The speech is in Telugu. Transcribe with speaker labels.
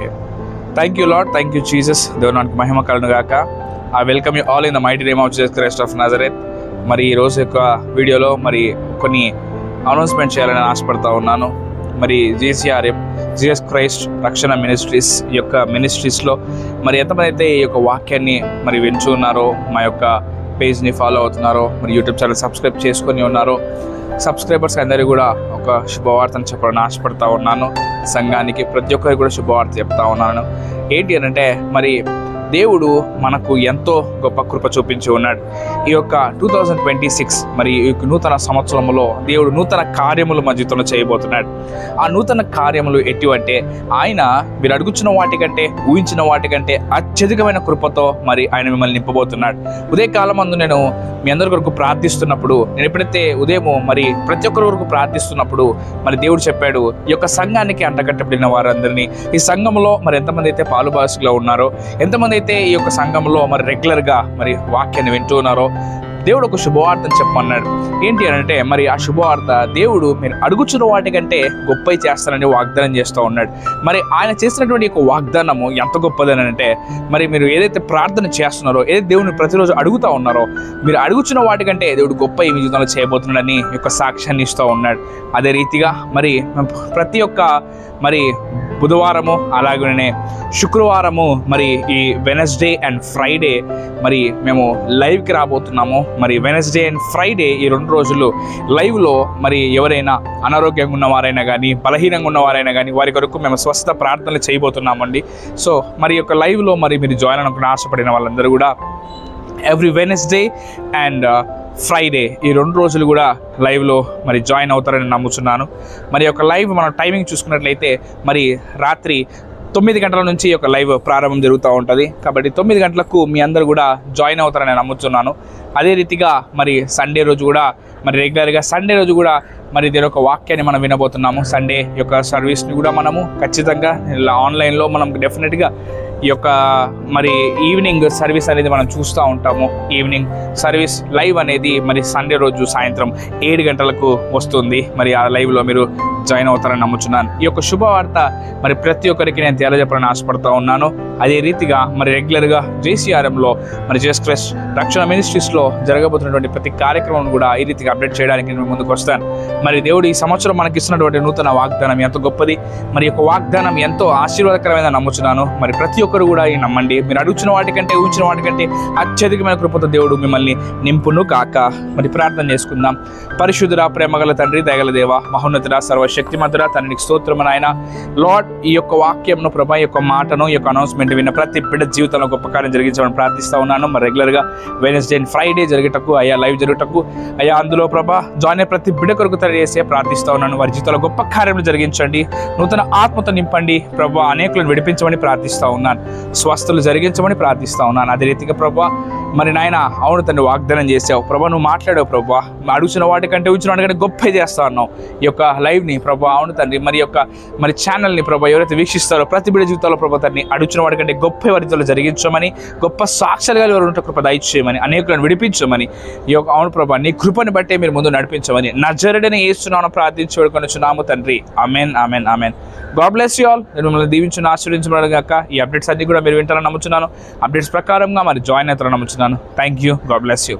Speaker 1: Okay, thank you lord, thank you Jesus. దేవునికి మహిమ కలుగును గాక. I welcome you all in the mighty name of Jesus Christ of Nazareth. మరి ఈ రోజు యొక్క వీడియోలో మరి కొన్ని అనౌన్స్మెంట్ చేయాలని ఆశపడతా ఉన్నాను. మరి జీసీఆర్ఎం జీసస్ క్రైస్ట్ రక్షణ మినిస్ట్రీస్ యొక్క మినిస్ట్రీస్లో మరి ఎంతమంది అయితే ఈ యొక్క వాక్యాన్ని మరి వింటూ ఉన్నారో, మా యొక్క పేజ్ని ఫాలో అవుతున్నారో, మరి యూట్యూబ్ ఛానల్ సబ్స్క్రైబ్ చేసుకొని ఉన్నారో, సబ్స్క్రైబర్స్ అందరికీ కూడా ఒక శుభవార్తను చెప్పాలని ఆశపడతా ఉన్నాను. సంఘానికి ప్రతి ఒక్కరికి కూడా శుభవార్త చెప్తా ఉన్నాను. ఏంటి అని అంటే, మరి దేవుడు మనకు ఎంతో గొప్ప కృప చూపించి ఉన్నాడు. ఈ యొక్క 2026 మరి ఈ నూతన సంవత్సరంలో దేవుడు నూతన కార్యములు మన జీవితంలో చేయబోతున్నాడు. ఆ నూతన కార్యములు ఎటువంటి, ఆయన మీరు అడుగుచున్న వాటికంటే, ఊహించిన వాటికంటే అత్యధికమైన కృపతో మరి ఆయన మిమ్మల్ని నింపబోతున్నాడు. ఉదయకాలం అందు నేను మీ అందరి కొరకు ప్రార్థిస్తున్నప్పుడు, నేను ఎప్పుడైతే ఉదయం మరి ప్రతి ఒక్కరి వరకు ప్రార్థిస్తున్నప్పుడు మరి దేవుడు చెప్పాడు, ఈ యొక్క సంఘానికి అంటకట్టబడిన వారందరినీ, ఈ సంఘంలో మరి ఎంతమంది అయితే పాలుభాషకులు ఉన్నారో, ఎంతమంది అయితే ఈ యొక్క సంఘంలో మరి రెగ్యులర్గా మరి వాక్యాన్ని వింటూ ఉన్నారో, దేవుడు ఒక శుభవార్తను చెప్పమన్నాడు. ఏంటి అని అంటే, మరి ఆ శుభవార్త దేవుడు మీరు అడుగుచున్న వాటికంటే గొప్పవి చేస్తానని వాగ్దానం చేస్తూ ఉన్నాడు. మరి ఆయన చేసినటువంటి ఒక వాగ్దానము ఎంత గొప్పదని అంటే, మరి మీరు ఏదైతే ప్రార్థన చేస్తున్నారో, ఏదైతే దేవుని ప్రతిరోజు అడుగుతూ ఉన్నారో, మీరు అడుగుచున్న వాటికంటే దేవుడు గొప్ప ఈ జీవితంలో చేయబోతున్నాడని యొక్క సాక్ష్యాన్ని ఇస్తూ ఉన్నాడు. అదే రీతిగా మరి ప్రతి ఒక్క మరి బుధవారము అలాగనే శుక్రవారము మరి ఈ వెనస్డే అండ్ ఫ్రైడే మరి మేము లైవ్కి రాబోతున్నాము. మరి వెనస్డే అండ్ ఫ్రైడే ఈ 2 రోజులు లైవ్లో మరి ఎవరైనా అనారోగ్యంగా ఉన్నవారైనా కానీ, బలహీనంగా ఉన్నవారైనా కానీ, వారి కొరకు మేము స్వస్థ ప్రార్థనలు చేయబోతున్నామండి. సో మరి యొక్క లైవ్లో మరి మీరు జాయిన్ అనుకుని ఆశపడిన వాళ్ళందరూ కూడా ఎవ్రీ వెనస్డే అండ్ ఫ్రైడే ఈ 2 రోజులు కూడా లైవ్లో మరి జాయిన్ అవుతారని నమ్ముతున్నాను. మరి యొక్క లైవ్ మన టైమింగ్ చూసుకున్నట్లయితే మరి రాత్రి 9 గంటల నుంచి ఈ యొక్క లైవ్ ప్రారంభం జరుగుతూ ఉంటుంది. కాబట్టి 9 గంటలకు మీ అందరూ కూడా జాయిన్ అవుతారని నమ్ముతున్నాను. అదే రీతిగా మరి సండే రోజు కూడా మరి రెగ్యులర్గా సండే రోజు కూడా మరి దీని యొక్క వాక్యాన్ని మనం వినబోతున్నాము. సండే యొక్క సర్వీస్ని కూడా మనము ఖచ్చితంగా ఆన్లైన్లో మనం డెఫినెట్గా ఈ యొక్క మరి ఈవినింగ్ సర్వీస్ అనేది మనం చూస్తూ ఉంటాము. ఈవినింగ్ సర్వీస్ లైవ్ అనేది మరి సండే రోజు సాయంత్రం 7 గంటలకు వస్తుంది. మరి ఆ లైవ్లో మీరు జాయిన్ అవుతారని నమ్ముచున్నాను. ఈ యొక్క శుభవార్త మరి ప్రతి ఒక్కరికి నేను తెలియజెప్పాలని ఆశపడుతూ ఉన్నాను. అదే రీతిగా మరి రెగ్యులర్గా జేసీఆర్ఎంలో మరి జీసస్ క్రైస్ట్ రక్షణ మినిస్ట్రీస్లో జరగబోతున్నటువంటి ప్రతి కార్యక్రమం కూడా ఈ రీతిగా అప్డేట్ చేయడానికి నేను ముందుకు వస్తాను. మరి దేవుడు ఈ సంవత్సరం మనకి ఇస్తున్నటువంటి నూతన వాగ్దానం ఎంతో గొప్పది. మరి యొక్క వాగ్దానం ఎంతో ఆశీర్వాదకరమైన నమ్ముచున్నాను. మరి ప్రతి ఒక్కరు కూడా ఈ నమ్మండి. మీరు అడుగుచున్న వాటికంటే, ఊహించిన వాటికంటే అత్యధికమైన కృపతో దేవుడు మిమ్మల్ని నింపును కాక. మరి ప్రార్థన చేసుకుందాం. పరిశుద్ధుడా, ప్రేమగల తండ్రి, దయగల దేవ, మహోన్నతుడా, సర్వశక్తిమంతుడా, తండ్రికి స్తోత్రము నాయన. లార్డ్, ఈ యొక్క వాక్యంను ప్రభా, ఈ యొక్క మాటను, ఈ యొక్క అనౌన్స్మెంట్ విన్న ప్రతి బిడ్డ జీవితంలో గొప్ప కార్యం జరిగించాలని ప్రార్థిస్తూ ఉన్నాను. మరి రెగ్యులర్గా వెనస్డే అండ్ ఫ్రైడే జరిగేటకు అయ్యా, లైవ్ జరుగుటకు అయ్యా, అందులో ప్రభా జాయిన్ అయ్యే ప్రతి బిడ్డ కొరకు తెలియజేసే ప్రార్థిస్తూ ఉన్నాను. వారి జీవితంలో గొప్ప కార్యములు జరిగించండి, నూతన ఆత్మతో నింపండి ప్రభా, అనేకులను విడిపించమని ప్రార్థిస్తూ ఉన్నాను. స్వస్థలు జరిగించమని ప్రార్థిస్తూ ఉన్నాను. అదే రీతిగా ప్రభా మరి నాయన, అవును తండ్రి, వాగ్దానం చేసావు ప్రభా, నువ్వు మాట్లాడావు ప్రభా, అడుగుచిన వాటికంటే ఊచిన వాటికంటే గొప్ప చేస్తా ఉన్నావు ఈ యొక్క లైవ్ని ప్రభా. అవును తండ్రి, మరి యొక్క మరి ఛానల్ని ప్రభా ఎవరైతే వీక్షిస్తారో ప్రతి బిడ్డ జీవితంలో ప్రభా తండ్రి అడుగుచిన వాటికంటే గొప్ప వారితో జరిగించమని, గొప్ప సాక్షులుగా ఎవరు ఉంటే కృప దయచేయమని, అనేకులను విడిపించమని, ఈ యొక్క అవును ప్రభా నీ కృపని బట్టే మీరు ముందు నడిపించమని నజరేయుడైన యేసునామమున ప్రార్థించి వేడుకొనుచున్నాము తండ్రి. Amen, amen, amen. God bless you all. నేను మిమ్మల్ని దీవించుని ఆశీర్వదించబడను గాక. ఈ అప్డేట్స్ అన్ని కూడా మీరు వింటారని నమ్ముతున్నాను. అప్డేట్స్ ప్రకారంగా మరి జాయిన్ అవుతారని నమ్ముతున్నాను. Thank you. God bless you.